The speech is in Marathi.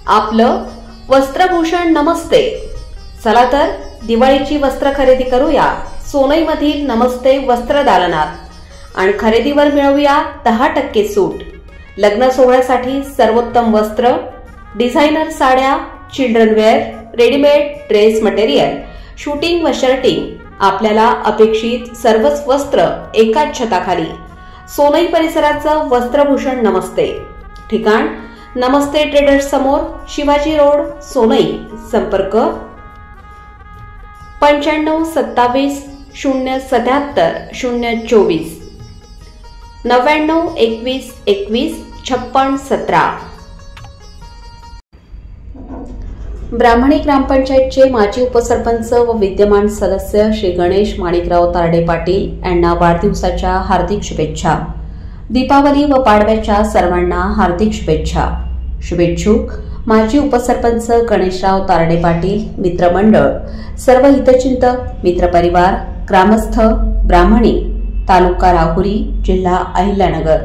आपलं वस्त्रभूषण नमस्ते। चला तर दिवाळीची वस्त्र खरेदी करूया सोनईमधील नमस्ते वस्त्र दालनात आणि खरेदीवर मिळवूया 10% सूट। लग्न सोहळ्यासाठी सर्वोत्तम वस्त्र, डिझायनर साड्या, children wear, readymade dress material, suiting व शर्टिंग, आपल्याला अपेक्षित सर्वच वस्त्र एकाच छताखाली। सोनई परिसराचं वस्त्रभूषण नमस्ते। ठिकाण नमस्ते ट्रेडर्स समोर, शिवाजी रोड, सोनई। संपर्क 95 27 077 024 99 21 21 56 17। ब्राह्मणी ग्रामपंचायतचे माजी उपसरपंच व विद्यमान सदस्य श्री गणेश माणिकराव तारडे पाटील यांना वाढदिवसाच्या हार्दिक शुभेच्छा। दीपावली व पाडव्याच्या सर्वांना हार्दिक शुभेच्छा। शुभेच्छुक माजी उपसरपंच गणेशराव तारडे पाटील, मित्रमंडळ, सर्व हितचिंतक, मित्रपरिवार, ग्रामस्थ, ब्राह्मणी, तालुका राहुरी, जिल्हा अहिल्यानगर।